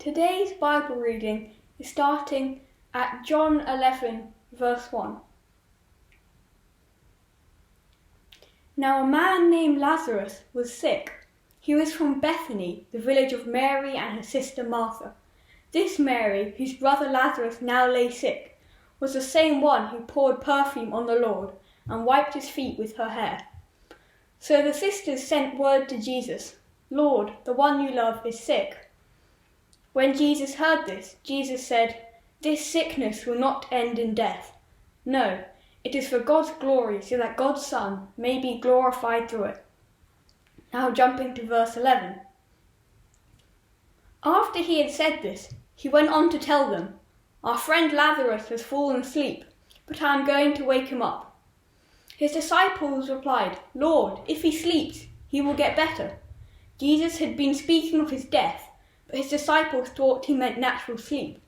Today's Bible reading is starting at John 11, verse 1. Now a man named Lazarus was sick. He was from Bethany, the village of Mary and her sister Martha. This Mary, whose brother Lazarus now lay sick, was the same one who poured perfume on the Lord and wiped his feet with her hair. So the sisters sent word to Jesus, "Lord, the one you love is sick." When Jesus heard this, Jesus said, "This sickness will not end in death. No, it is for God's glory, so that God's Son may be glorified through it." Now jumping to verse 11. After he had said this, he went on to tell them, "Our friend Lazarus has fallen asleep, but I am going to wake him up." His disciples replied, "Lord, if he sleeps, he will get better." Jesus had been speaking of his death, but his disciples thought he meant natural sleep.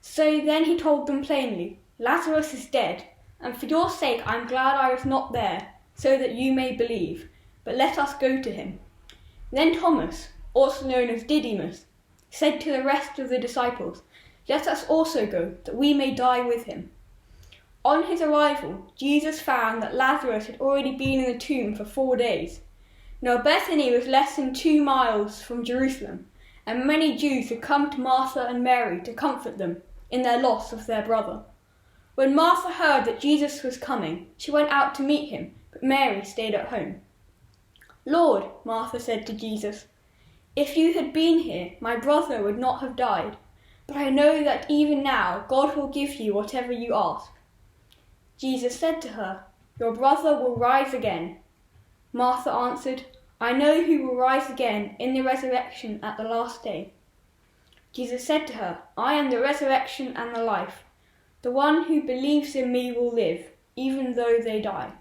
So then he told them plainly, "Lazarus is dead, and for your sake I am glad I was not there, so that you may believe. But let us go to him." Then Thomas, also known as Didymus, said to the rest of the disciples, "Let us also go, that we may die with him." On his arrival, Jesus found that Lazarus had already been in the tomb for 4 days. Now Bethany was less than 2 miles from Jerusalem, and many Jews had come to Martha and Mary to comfort them in their loss of their brother. When Martha heard that Jesus was coming, she went out to meet him, but Mary stayed at home. "Lord," Martha said to Jesus, "if you had been here, my brother would not have died. But I know that even now God will give you whatever you ask." Jesus said to her, "Your brother will rise again." Martha answered, "I know who will rise again in the resurrection at the last day." Jesus said to her, "I am the resurrection and the life. The one who believes in me will live, even though they die.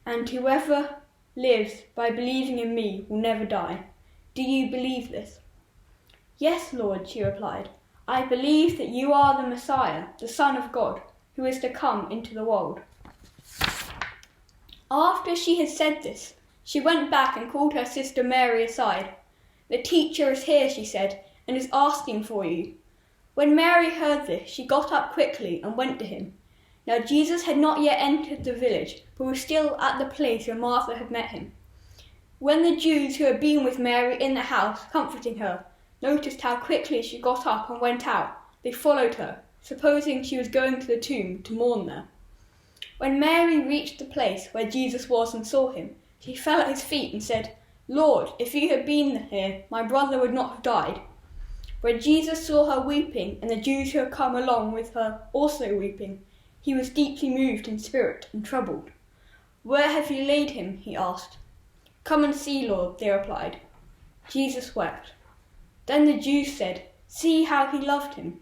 And whoever lives by believing in me will never die. Do you believe this?" "Yes, Lord," she replied. "I believe that you are the Messiah, the Son of God, who is to come into the world." After she had said this, she went back and called her sister Mary aside. "The teacher is here," she said, "and is asking for you." When Mary heard this, she got up quickly and went to him. Now Jesus had not yet entered the village, but was still at the place where Martha had met him. When the Jews who had been with Mary in the house, comforting her, noticed how quickly she got up and went out, they followed her, supposing she was going to the tomb to mourn there. When Mary reached the place where Jesus was and saw him, she fell at his feet and said, "Lord, if you had been here, my brother would not have died." When Jesus saw her weeping, and the Jews who had come along with her also weeping, he was deeply moved in spirit and troubled. "Where have you laid him?" he asked. "Come and see, Lord," they replied. Jesus wept. Then the Jews said, "See how he loved him."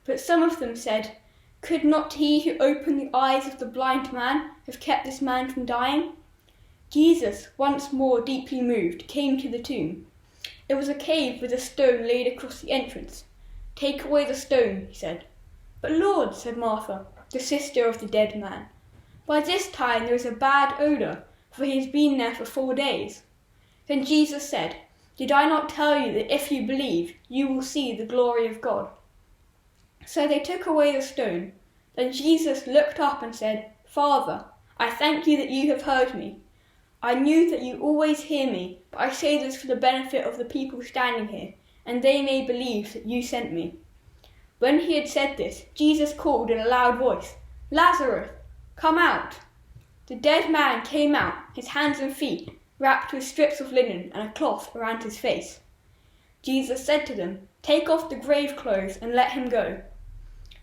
But some of them said, "Could not he who opened the eyes of the blind man have kept this man from dying?" Jesus, once more deeply moved, came to the tomb. It was a cave with a stone laid across the entrance. "Take away the stone," he said. "But Lord," said Martha, the sister of the dead man, "by this time there is a bad odour, for he has been there for 4 days." Then Jesus said, "Did I not tell you that if you believe, you will see the glory of God?" So they took away the stone. Then Jesus looked up and said, "Father, I thank you that you have heard me. I knew that you always hear me, but I say this for the benefit of the people standing here, and they may believe that you sent me." When he had said this, Jesus called in a loud voice, "Lazarus, come out!" The dead man came out, his hands and feet wrapped with strips of linen and a cloth around his face. Jesus said to them, "Take off the grave clothes and let him go."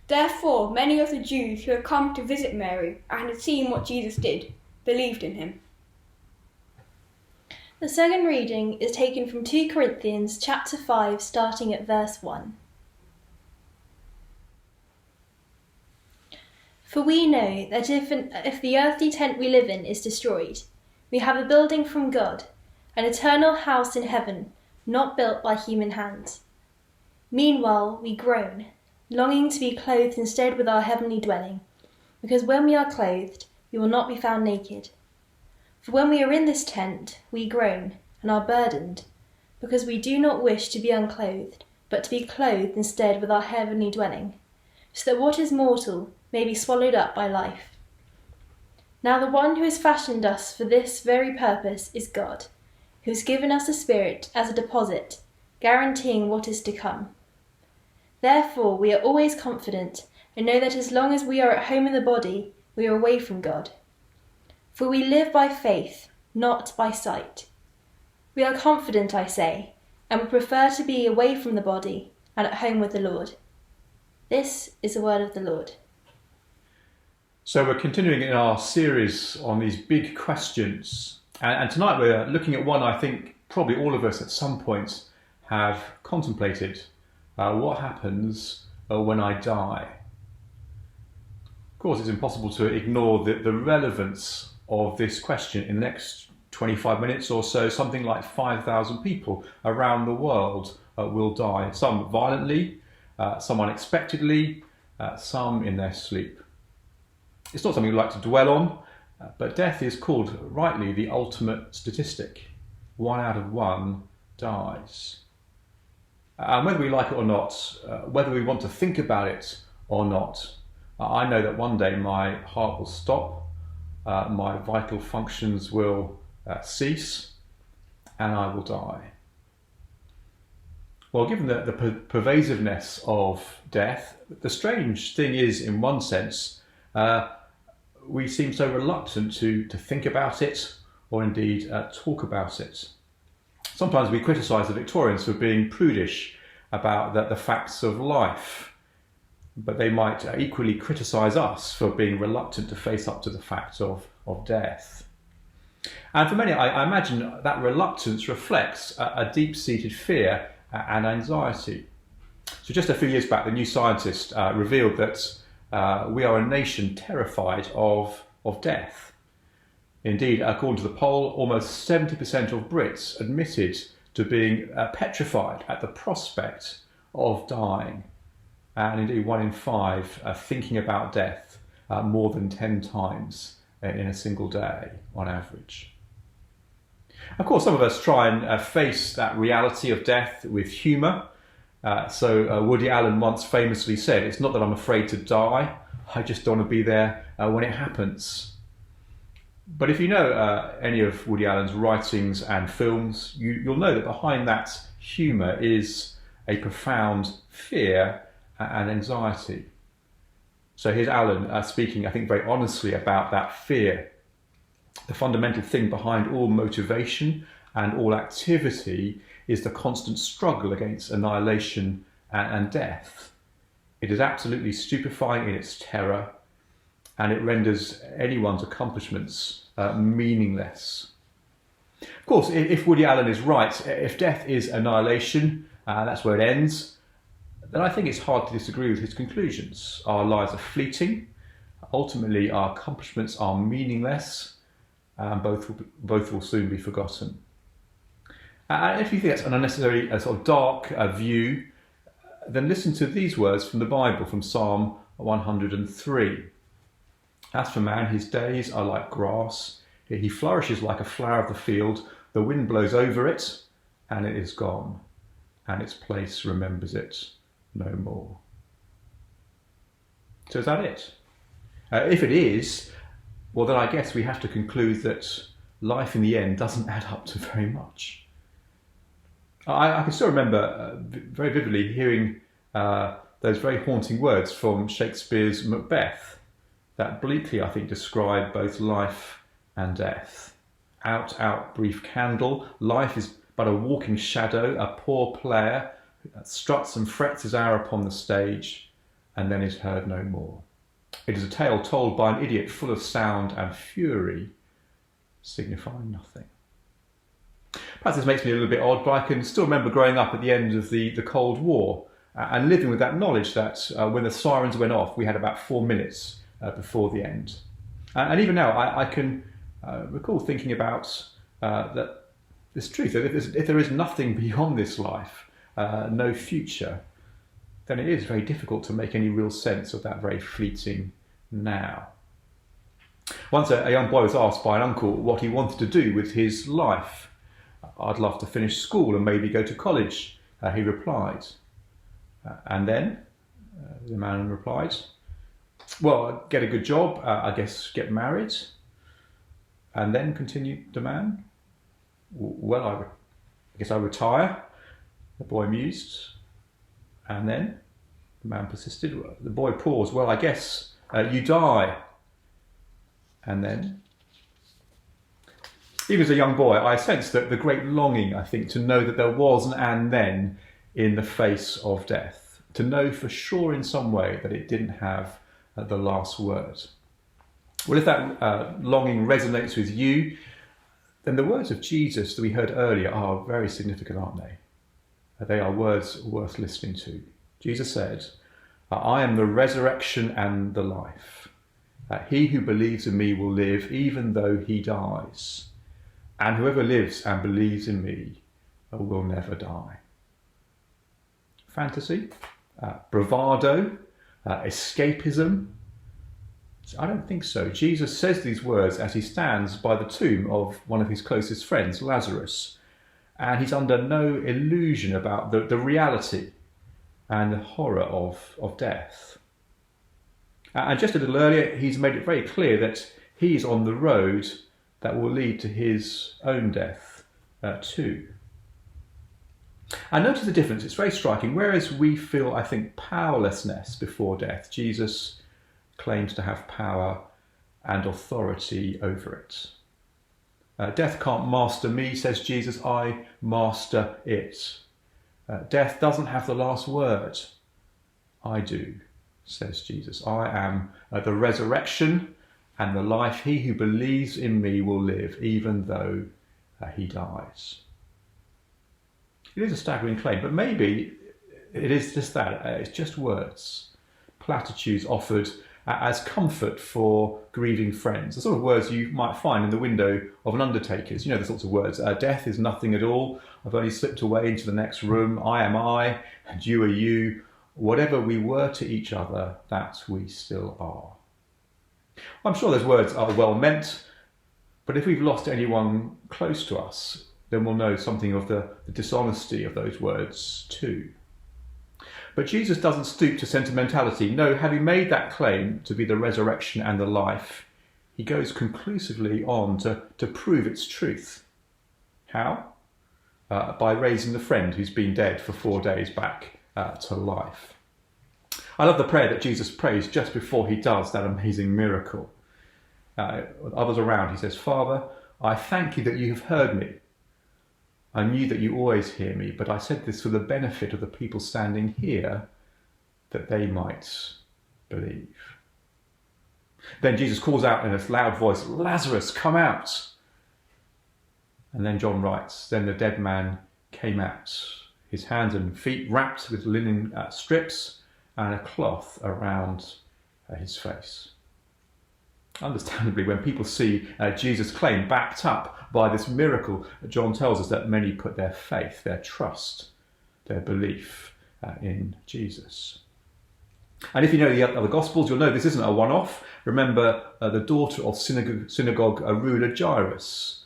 Therefore many of the Jews who had come to visit Mary and had seen what Jesus did, believed in him. The second reading is taken from 2 Corinthians chapter 5, starting at verse 1. For we know that if the earthly tent we live in is destroyed, we have a building from God, an eternal house in heaven, not built by human hands. Meanwhile we groan, longing to be clothed instead with our heavenly dwelling, because when we are clothed, we will not be found naked. For when we are in this tent, we groan and are burdened, because we do not wish to be unclothed, but to be clothed instead with our heavenly dwelling, so that what is mortal may be swallowed up by life. Now the one who has fashioned us for this very purpose is God, who has given us the Spirit as a deposit, guaranteeing what is to come. Therefore we are always confident and know that as long as we are at home in the body, we are away from God. For we live by faith, not by sight. We are confident, I say, and would prefer to be away from the body and at home with the Lord. This is the word of the Lord. So we're continuing in our series on these big questions. And tonight we're looking at one I think probably all of us at some point have contemplated. What happens when I die? Of course, it's impossible to ignore the relevance of this question. In the next 25 minutes or so, something like 5,000 people around the world will die. Some violently, some unexpectedly, some in their sleep. It's not something we like to dwell on, but death is called rightly the ultimate statistic. 1 out of 1 dies. And whether we like it or not, whether we want to think about it or not, I know that one day my heart will stop, my vital functions will cease, and I will die. Well, given the pervasiveness of death, the strange thing is, in one sense, we seem so reluctant to think about it, or indeed talk about it. Sometimes we criticise the Victorians for being prudish about the facts of life, but they might equally criticise us for being reluctant to face up to the fact of death. And for many, I imagine that reluctance reflects a deep-seated fear and anxiety. So just a few years back, the New Scientist revealed that we are a nation terrified of death. Indeed, according to the poll, almost 70% of Brits admitted to being petrified at the prospect of dying. And indeed, 1 in 5 are thinking about death more than 10 times in a single day on average. Of course, some of us try and face that reality of death with humour. So Woody Allen once famously said, "It's not that I'm afraid to die, I just don't want to be there when it happens." But if you know any of Woody Allen's writings and films, you'll know that behind that humour is a profound fear and anxiety. So here's Allen speaking, I think, very honestly about that fear. The fundamental thing behind all motivation and all activity is the constant struggle against annihilation and death. It is absolutely stupefying in its terror, and it renders anyone's accomplishments meaningless. Of course, if Woody Allen is right, if death is annihilation, that's where it ends, then I think it's hard to disagree with his conclusions. Our lives are fleeting, ultimately our accomplishments are meaningless, and both will soon be forgotten. And if you think that's an unnecessary, sort of dark view, then listen to these words from the Bible, from Psalm 103. "As for man, his days are like grass. He flourishes like a flower of the field. The wind blows over it, and it is gone, and its place remembers it no more." So is that it? If it is, well, then I guess we have to conclude that life in the end doesn't add up to very much. I can still remember very vividly hearing those very haunting words from Shakespeare's Macbeth that bleakly, I think, describe both life and death. "Out, out, brief candle, life is but a walking shadow, a poor player that struts and frets his hour upon the stage, and then is heard no more. It is a tale told by an idiot full of sound and fury, signifying nothing." Perhaps this makes me a little bit odd, but I can still remember growing up at the end of the Cold War and living with that knowledge that when the sirens went off, we had about 4 minutes before the end. And even now, I can recall thinking about this truth, that if there is nothing beyond this life, no future, then it is very difficult to make any real sense of that very fleeting now. Once a young boy was asked by an uncle what he wanted to do with his life. "I'd love to finish school and maybe go to college," he replied. And then the man replied, well, get a good job, I guess get married. And then, continued the man, well, I guess I retire, the boy mused. And then the man persisted. The boy paused, well, I guess you die. And then, even as a young boy, I sensed that the great longing, I think, to know that there was an and then in the face of death, to know for sure in some way that it didn't have the last word. Well, if that longing resonates with you, then the words of Jesus that we heard earlier are very significant, aren't they? They are words worth listening to. Jesus said, I am the resurrection and the life. He who believes in me will live even though he dies. And whoever lives and believes in me will never die. Fantasy, bravado, escapism? I don't think so. Jesus says these words as he stands by the tomb of one of his closest friends, Lazarus, and he's under no illusion about the reality and the horror of death. And just a little earlier, he's made it very clear that he's on the road that will lead to his own death too. And notice the difference, it's very striking. Whereas we feel, I think, powerlessness before death, Jesus claims to have power and authority over it. Death can't master me, says Jesus, I master it. Death doesn't have the last word. I do, says Jesus. I am the resurrection and the life. He who believes in me will live, even though he dies. It is a staggering claim, but maybe it is just that. It's just words, platitudes offered as comfort for grieving friends. The sort of words you might find in the window of an undertaker's. You know the sorts of words. Death is nothing at all. I've only slipped away into the next room. I am I, and you are you. Whatever we were to each other, that we still are. I'm sure those words are well meant, but if we've lost anyone close to us, then we'll know something of the dishonesty of those words too. But Jesus doesn't stoop to sentimentality. No, having made that claim to be the resurrection and the life, he goes conclusively on to prove its truth. How? By raising the friend who's been dead for 4 days back to life. I love the prayer that Jesus prays just before he does that amazing miracle. Others around, he says, Father, I thank you that you have heard me. I knew that you always hear me, but I said this for the benefit of the people standing here, that they might believe. Then Jesus calls out in a loud voice, Lazarus, come out. And then John writes, then the dead man came out, his hands and feet wrapped with linen strips and a cloth around his face. Understandably, when people see Jesus' claim backed up by this miracle, John tells us that many put their faith, their trust, their belief in Jesus. And if you know the other Gospels, you'll know this isn't a one-off. Remember the daughter of synagogue ruler Jairus.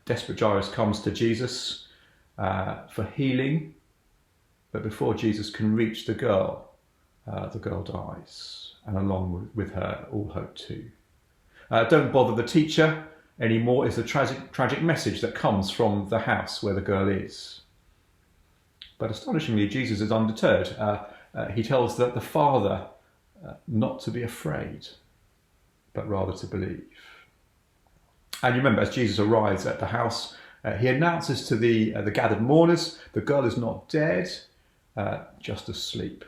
Desperate Jairus comes to Jesus for healing, but before Jesus can reach the girl dies. And along with her, all hope too. Don't bother the teacher anymore is the tragic message that comes from the house where the girl is. But astonishingly, Jesus is undeterred. He tells the father not to be afraid, but rather to believe. And you remember, as Jesus arrives at the house, he announces to the gathered mourners, the girl is not dead, just asleep.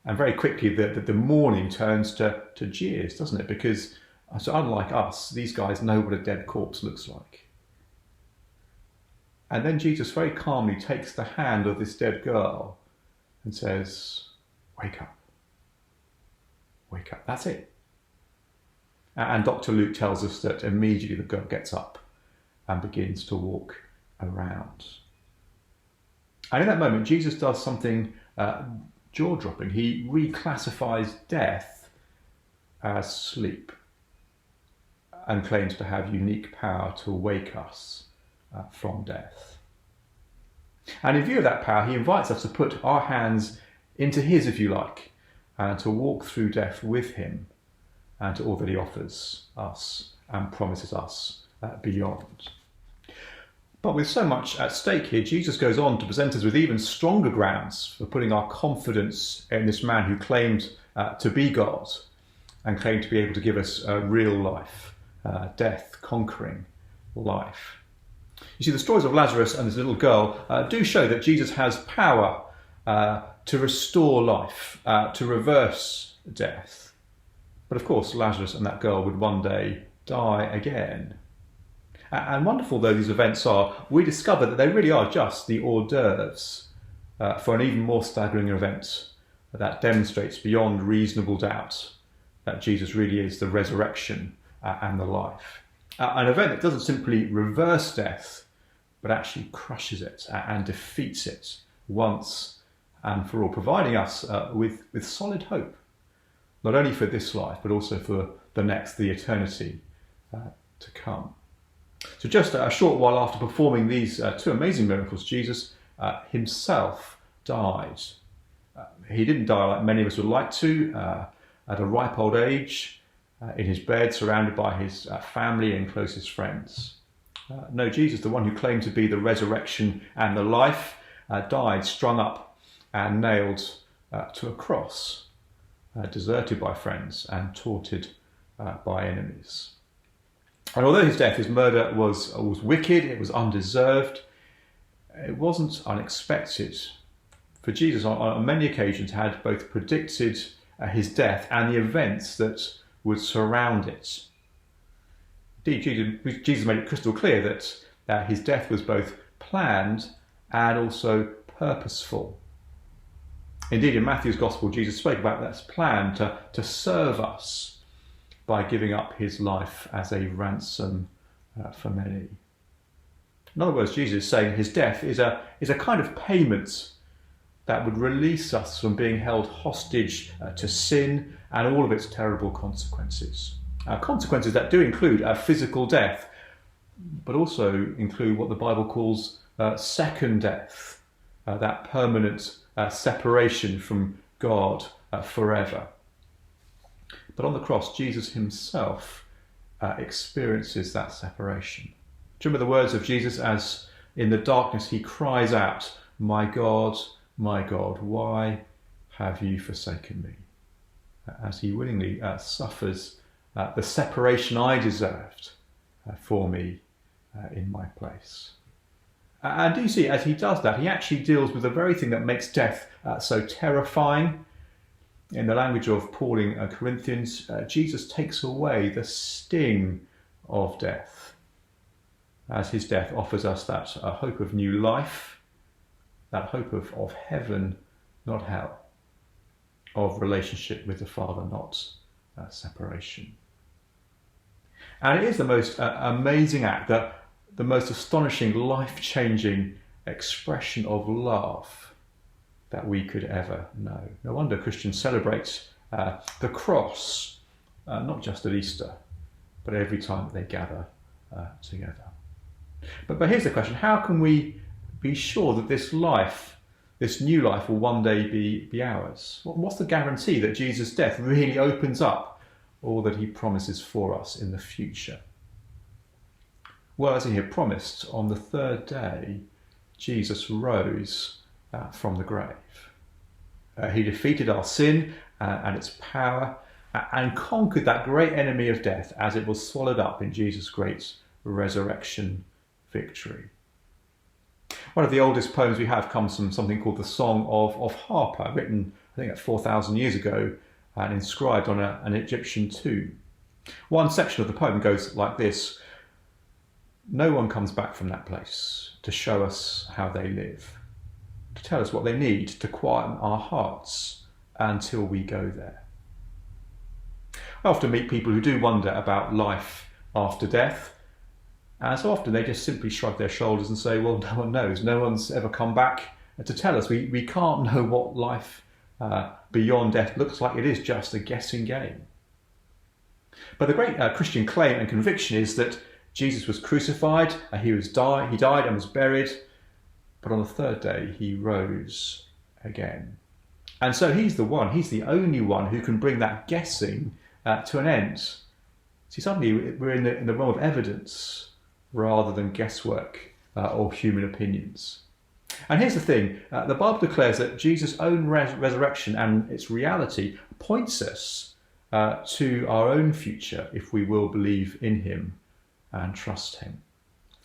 And very quickly, the mourning turns to jeers, doesn't it? Because, so unlike us, these guys know what a dead corpse looks like. And then Jesus very calmly takes the hand of this dead girl and says, wake up. Wake up. That's it. And Dr. Luke tells us that immediately the girl gets up and begins to walk around. And in that moment, Jesus does something jaw-dropping. He reclassifies death as sleep and claims to have unique power to wake us from death. And in view of that power, he invites us to put our hands into his, if you like, and to walk through death with him and to all that he offers us and promises us beyond. But with so much at stake here, Jesus goes on to present us with even stronger grounds for putting our confidence in this man who claimed to be God and claimed to be able to give us a real life, death-conquering life. You see, the stories of Lazarus and this little girl do show that Jesus has power to restore life, to reverse death. But of course, Lazarus and that girl would one day die again. And wonderful though these events are, we discover that they really are just the hors d'oeuvres for an even more staggering event that demonstrates beyond reasonable doubt that Jesus really is the resurrection and the life. An event that doesn't simply reverse death, but actually crushes it and defeats it once and for all, providing us with solid hope, not only for this life, but also for the next, the eternity to come. So just a short while after performing these two amazing miracles, Jesus himself died. He didn't die like many of us would like to, at a ripe old age, in his bed, surrounded by his family and closest friends. No, Jesus, the one who claimed to be the resurrection and the life, died strung up and nailed to a cross, deserted by friends and taunted by enemies. And although his death, his murder was wicked, it was undeserved, it wasn't unexpected. For Jesus, on many occasions, had both predicted his death and the events that would surround it. Indeed, Jesus made it crystal clear that his death was both planned and also purposeful. Indeed, in Matthew's Gospel, Jesus spoke about that plan to serve us by giving up his life as a ransom for many. In other words, Jesus is saying his death is a kind of payment that would release us from being held hostage to sin and all of its terrible consequences. Consequences that do include physical death, but also include what the Bible calls second death, that permanent separation from God forever. But on the cross, Jesus himself experiences that separation. Do you remember the words of Jesus as in the darkness he cries out, my God, why have you forsaken me?" As he willingly suffers the separation I deserved for me in my place. And do you see, as he does that, he actually deals with the very thing that makes death so terrifying. In the language of Paul in Corinthians, Jesus takes away the sting of death, as his death offers us that hope of new life, that hope of heaven, not hell, of relationship with the Father, not separation. And it is the most amazing act, the most astonishing, life-changing expression of love that we could ever know. No wonder Christians celebrate the cross, not just at Easter, but every time that they gather together. But here's the question: how can we be sure that this life, this new life, will one day be ours? What's the guarantee that Jesus' death really opens up all that he promises for us in the future? Well, as he had promised, on the third day, Jesus rose from the grave. He defeated our sin and its power and conquered that great enemy of death as it was swallowed up in Jesus' great resurrection victory. One of the oldest poems we have comes from something called the Song of Harper, written I think 4,000 years ago and inscribed on an Egyptian tomb. One section of the poem goes like this: "No one comes back from that place to show us how they live, to tell us what they need to quieten our hearts until we go there." I often meet people who do wonder about life after death, and so often they just simply shrug their shoulders and say, well, no one knows. No one's ever come back to tell us. We can't know what life beyond death looks like. It is just a guessing game. But the great Christian claim and conviction is that Jesus was crucified, he died and was buried, but on the third day he rose again. And so he's the only one who can bring that guessing to an end. See, suddenly we're in the realm of evidence rather than guesswork or human opinions. And here's the thing, the Bible declares that Jesus' own resurrection and its reality points us to our own future if we will believe in him and trust him.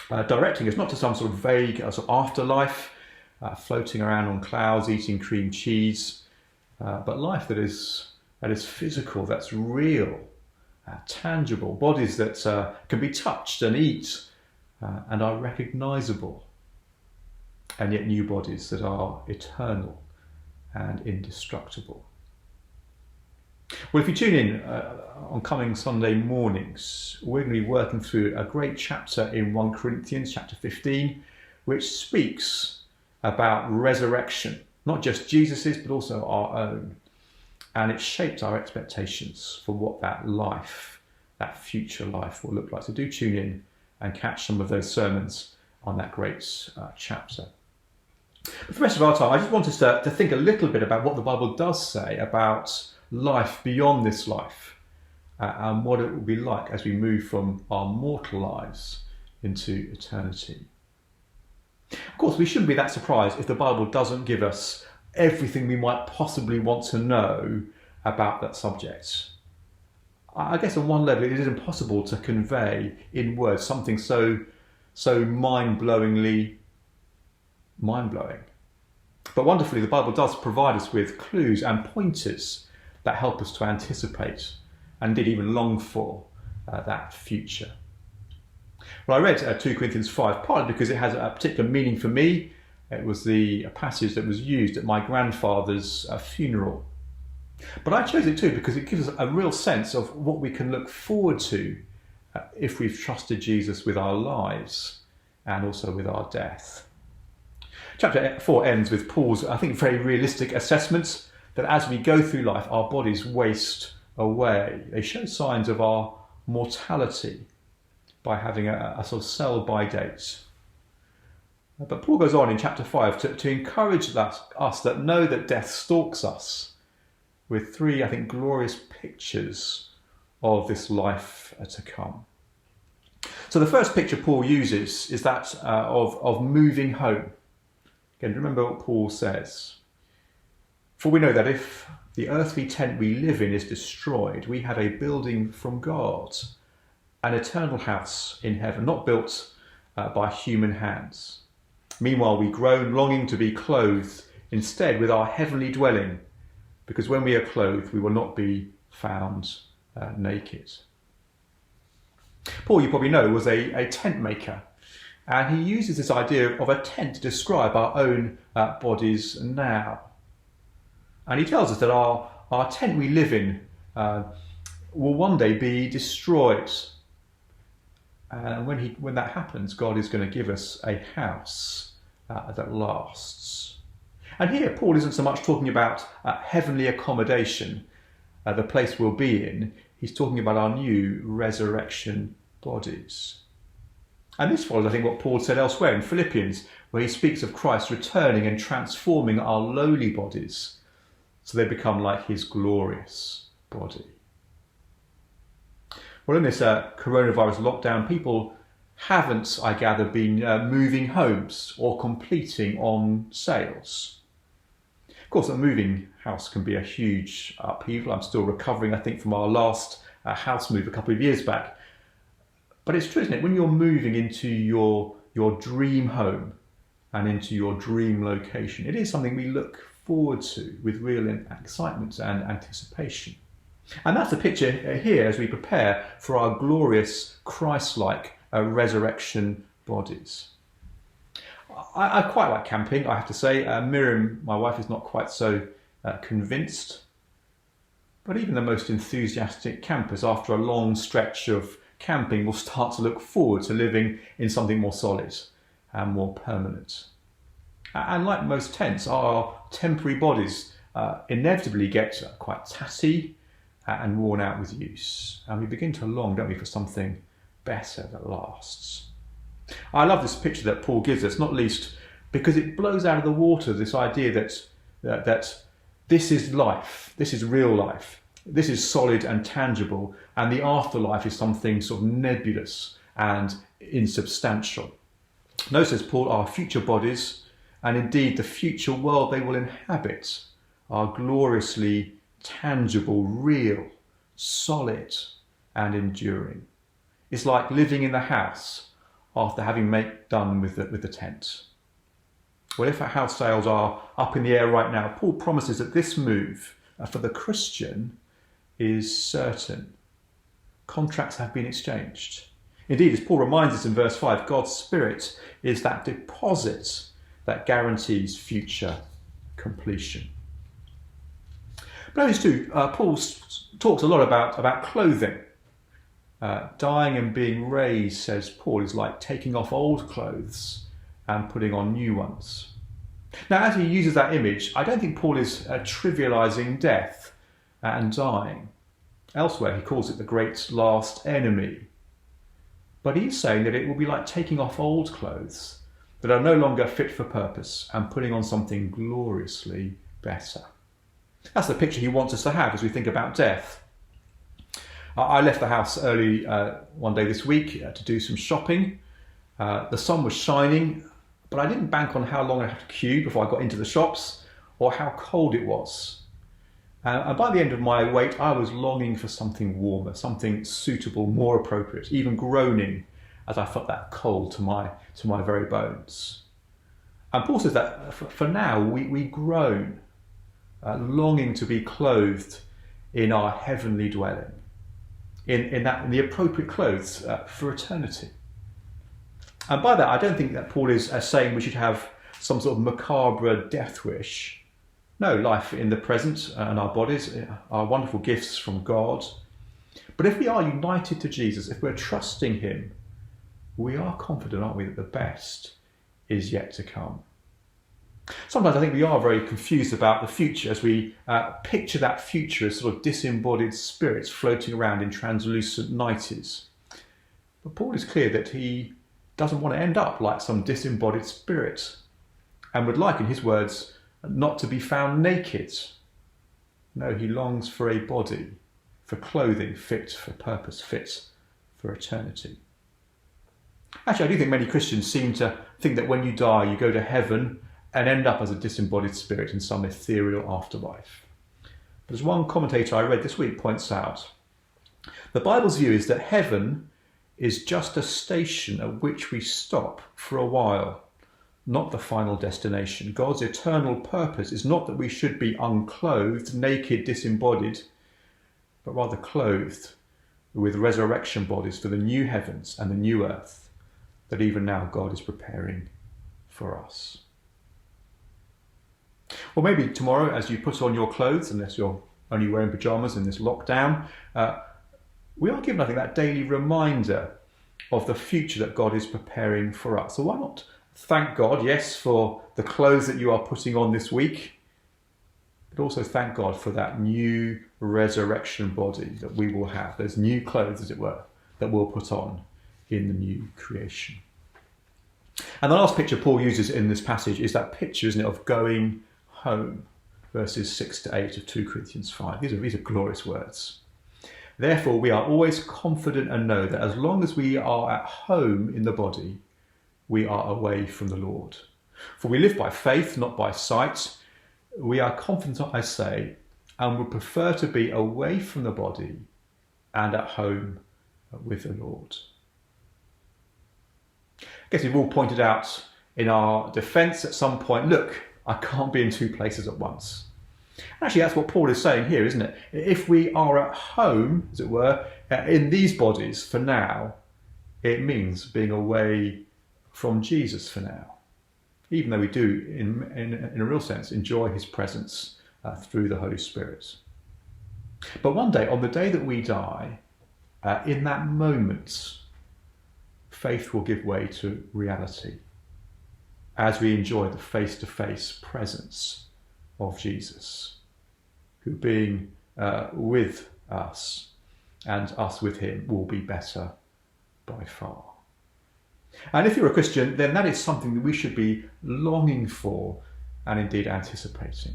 Directing us not to some sort of vague sort of afterlife, floating around on clouds, eating cream cheese, but life that is physical, that's real, tangible, bodies that can be touched and eat and are recognisable, and yet new bodies that are eternal and indestructible. Well, if you tune in on coming Sunday mornings, we're going to be working through a great chapter in 1 Corinthians chapter 15, which speaks about resurrection, not just Jesus's, but also our own. And it shaped our expectations for what that life, that future life will look like. So do tune in and catch some of those sermons on that great chapter. But for the rest of our time, I just want us to think a little bit about what the Bible does say about life beyond this life and what it will be like as we move from our mortal lives into eternity. Of course, we shouldn't be that surprised if the Bible doesn't give us everything we might possibly want to know about that subject. I guess on one level it is impossible to convey in words something so mind-blowing. But wonderfully, the Bible does provide us with clues and pointers that help us to anticipate and indeed even long for that future. Well, I read 2 Corinthians 5 partly because it has a particular meaning for me. It was a passage that was used at my grandfather's funeral. But I chose it too because it gives us a real sense of what we can look forward to if we've trusted Jesus with our lives and also with our death. Chapter 4 ends with Paul's, I think, very realistic assessment that as we go through life, our bodies waste away. They show signs of our mortality by having a sort of sell-by date. But Paul goes on in chapter 5 to encourage us that know that death stalks us with 3, I think, glorious pictures of this life to come. So the first picture Paul uses is that of moving home. Again, remember what Paul says. For we know that if the earthly tent we live in is destroyed, we have a building from God, an eternal house in heaven, not built by human hands. Meanwhile, we groan, longing to be clothed instead with our heavenly dwelling, because when we are clothed, we will not be found naked. Paul, you probably know, was a tent maker, and he uses this idea of a tent to describe our own bodies now. And he tells us that our tent we live in will one day be destroyed. And when that happens, God is going to give us a house that lasts. And here, Paul isn't so much talking about heavenly accommodation, the place we'll be in. He's talking about our new resurrection bodies. And this follows, I think, what Paul said elsewhere in Philippians, where he speaks of Christ returning and transforming our lowly bodies so they become like his glorious body. Well, in this coronavirus lockdown, people haven't, I gather, been moving homes or completing on sales. Of course, a moving house can be a huge upheaval. I'm still recovering, I think, from our last house move a couple of years back. But it's true, isn't it? When you're moving into your dream home and into your dream location, it is something we look forward to with real excitement and anticipation. And that's the picture here as we prepare for our glorious Christ-like resurrection bodies. I quite like camping, I have to say. Miriam, my wife, is not quite so convinced. But even the most enthusiastic campers, after a long stretch of camping, will start to look forward to living in something more solid and more permanent. And like most tents, our temporary bodies inevitably get quite tatty and worn out with use. And we begin to long, don't we, for something better that lasts. I love this picture that Paul gives us, not least because it blows out of the water this idea that this is life, this is real life, this is solid and tangible, and the afterlife is something sort of nebulous and insubstantial. No, says Paul, our future bodies, and indeed the future world they will inhabit, are gloriously tangible, real, solid, and enduring. It's like living in the house after having done with the tent. Well, if our house sales are up in the air right now, Paul promises that this move for the Christian is certain. Contracts have been exchanged. Indeed, as Paul reminds us in verse 5, God's Spirit is that deposit that guarantees future completion. But notice too, Paul talks a lot about clothing. Dying and being raised, says Paul, is like taking off old clothes and putting on new ones. Now, as he uses that image, I don't think Paul is trivialising death and dying. Elsewhere, he calls it the great last enemy. But he's saying that it will be like taking off old clothes that are no longer fit for purpose and putting on something gloriously better. That's the picture he wants us to have as we think about death. I left the house early one day this week to do some shopping. The sun was shining, but I didn't bank on how long I'd have to queue before I got into the shops or how cold it was. And by the end of my wait, I was longing for something warmer, something suitable, more appropriate, even groaning as I felt that cold to my very bones. And Paul says that for now we groan, longing to be clothed in our heavenly dwelling, in the appropriate clothes for eternity. And by that, I don't think that Paul is saying we should have some sort of macabre death wish. No, life in the present and our bodies are wonderful gifts from God. But if we are united to Jesus, if we're trusting him, we are confident, aren't we, that the best is yet to come. Sometimes I think we are very confused about the future as we picture that future as sort of disembodied spirits floating around in translucent nighties. But Paul is clear that he doesn't want to end up like some disembodied spirit and would like, in his words, not to be found naked. No, he longs for a body, for clothing fit for purpose, fit for eternity. Actually, I do think many Christians seem to think that when you die, you go to heaven and end up as a disembodied spirit in some ethereal afterlife. But as one commentator I read this week points out, the Bible's view is that heaven is just a station at which we stop for a while, not the final destination. God's eternal purpose is not that we should be unclothed, naked, disembodied, but rather clothed with resurrection bodies for the new heavens and the new earth that even now God is preparing for us. Or maybe tomorrow, as you put on your clothes, unless you're only wearing pyjamas in this lockdown, we are given, I think, that daily reminder of the future that God is preparing for us. So why not thank God, yes, for the clothes that you are putting on this week, but also thank God for that new resurrection body that we will have, those new clothes, as it were, that we'll put on in the new creation. And the last picture Paul uses in this passage is that picture, isn't it, of going home, verses 6 to 8 of 2 Corinthians 5. These are glorious words. Therefore, we are always confident and know that as long as we are at home in the body, we are away from the Lord. For we live by faith, not by sight. We are confident, I say, and would prefer to be away from the body and at home with the Lord. I guess we've all pointed out in our defence at some point, look, I can't be in two places at once. Actually, that's what Paul is saying here, isn't it? If we are at home, as it were, in these bodies for now, it means being away from Jesus for now, even though we do, in a real sense, enjoy his presence through the Holy Spirit. But one day, on the day that we die, in that moment, faith will give way to reality as we enjoy the face-to-face presence of Jesus, who being with us and us with him will be better by far. And if you're a Christian, then that is something that we should be longing for and indeed anticipating.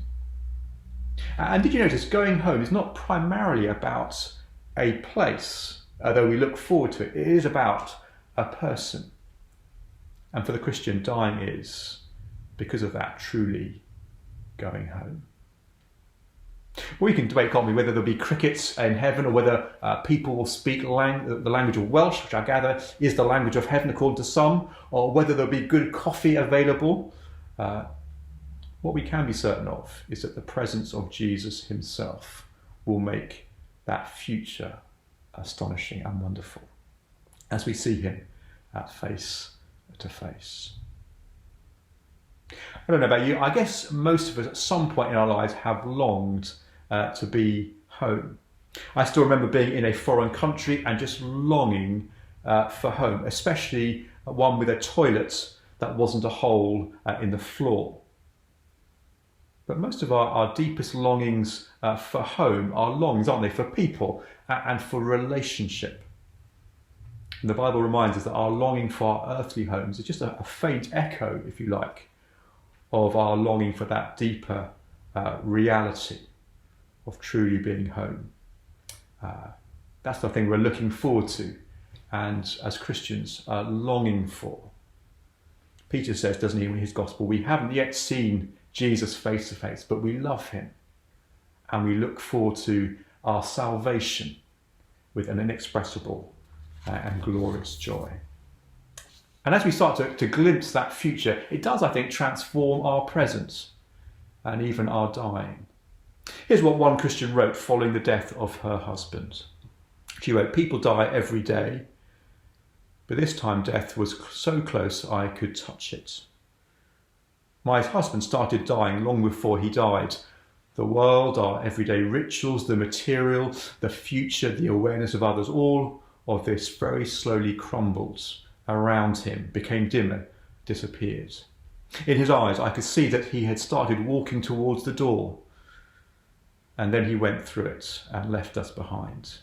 And did you notice going home is not primarily about a place, although we look forward to it. It is about a person. And for the Christian, dying is, because of that, truly going home. We can debate, can't we, whether there'll be crickets in heaven or whether people will speak the language of Welsh, which I gather is the language of heaven according to some, or whether there'll be good coffee available. What we can be certain of is that the presence of Jesus himself will make that future astonishing and wonderful as we see him face to face. I don't know about you, I guess most of us at some point in our lives have longed to be home. I still remember being in a foreign country and just longing for home, especially one with a toilet that wasn't a hole in the floor. But most of our deepest longings for home are longings, aren't they, for people and for relationship. And the Bible reminds us that our longing for our earthly homes is just a faint echo, if you like, of our longing for that deeper reality of truly being home. That's the thing we're looking forward to and as Christians are longing for. Peter says, doesn't he, in his gospel, we haven't yet seen Jesus face to face, but we love him and we look forward to our salvation with an inexpressible and glorious joy. And as we start to glimpse that future, it does, I think, transform our present and even our dying. Here's what one Christian wrote following the death of her husband. She wrote, "People die every day, but this time death was so close I could touch it. My husband started dying long before he died. The world, our everyday rituals, the material, the future, the awareness of others, all of this very slowly crumbled around him, became dimmer, disappeared. In his eyes, I could see that he had started walking towards the door, and then he went through it and left us behind.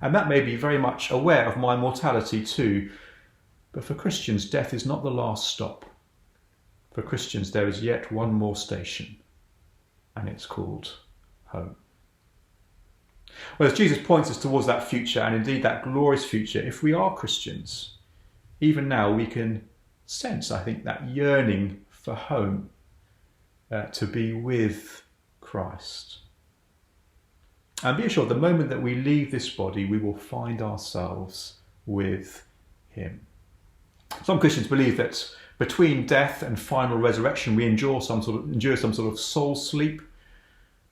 And that made me very much aware of my mortality too. But for Christians, death is not the last stop. For Christians, there is yet one more station, and it's called home." Well, as Jesus points us towards that future, and indeed that glorious future, if we are Christians, even now we can sense, I think, that yearning for home, to be with Christ. And be assured, the moment that we leave this body, we will find ourselves with him. Some Christians believe that between death and final resurrection, we endure some sort of soul sleep.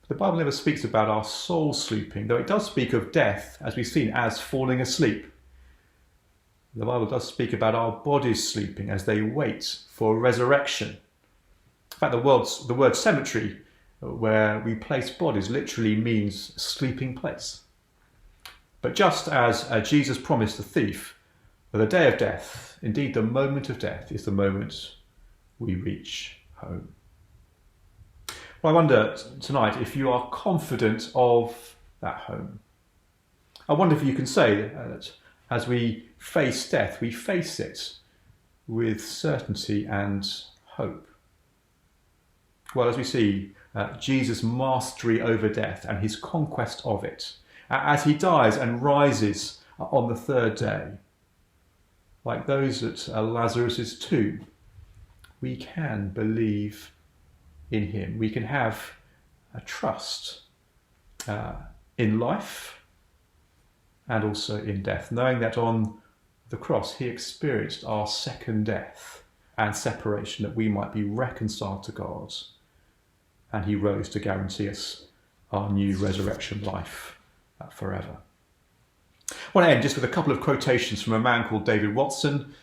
The Bible never speaks about our soul sleeping, though it does speak of death, as we've seen, as falling asleep. The Bible does speak about our bodies sleeping as they wait for resurrection. In fact, the word cemetery, where we place bodies, literally means sleeping place. But just as Jesus promised the thief, the day of death, indeed the moment of death, is the moment we reach home. Well, I wonder tonight if you are confident of that home. I wonder if you can say that as we face death, we face it with certainty and hope. Well, as we see Jesus' mastery over death and his conquest of it, as he dies and rises on the third day, like those at Lazarus' tomb, we can believe in him. We can have a trust in life and also in death, knowing that on the cross he experienced our second death and separation, that we might be reconciled to God, and he rose to guarantee us our new resurrection life forever. I want to end just with a couple of quotations from a man called David Watson.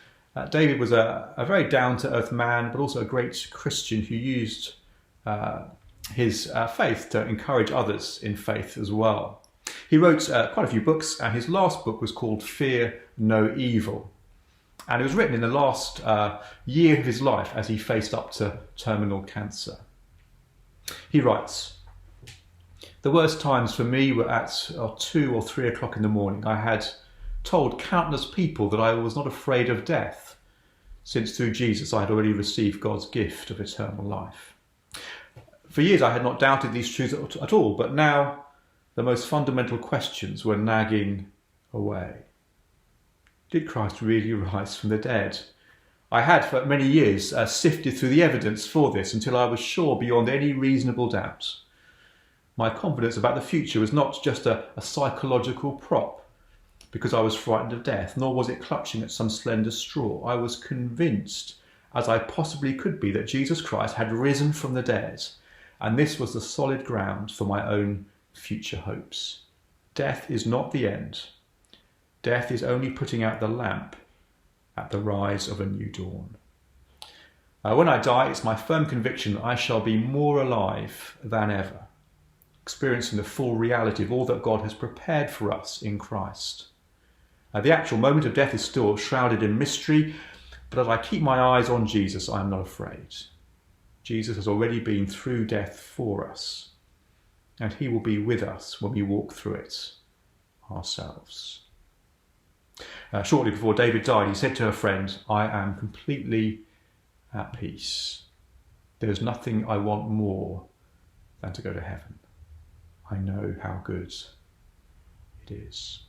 David was a very down-to-earth man, but also a great Christian who used his faith to encourage others in faith as well. He wrote quite a few books, and his last book was called Fear No Evil. And it was written in the last year of his life as he faced up to terminal cancer. He writes, "The worst times for me were at 2 or 3 o'clock in the morning. I had told countless people that I was not afraid of death, since through Jesus I had already received God's gift of eternal life. For years I had not doubted these truths at all, but now the most fundamental questions were nagging away. Did Christ really rise from the dead? I had for many years sifted through the evidence for this until I was sure beyond any reasonable doubt. My confidence about the future was not just a psychological prop because I was frightened of death, nor was it clutching at some slender straw. I was convinced, as I possibly could be, that Jesus Christ had risen from the dead, and this was the solid ground for my own future hopes. Death is not the end. Death is only putting out the lamp at the rise of a new dawn. When I die, it's my firm conviction that I shall be more alive than ever, experiencing the full reality of all that God has prepared for us in Christ. The actual moment of death is still shrouded in mystery, but as I keep my eyes on Jesus, I am not afraid. Jesus has already been through death for us, and he will be with us when we walk through it ourselves. Shortly before David died, he said to a friend, "I am completely at peace. There is nothing I want more than to go to heaven. I know how good it is."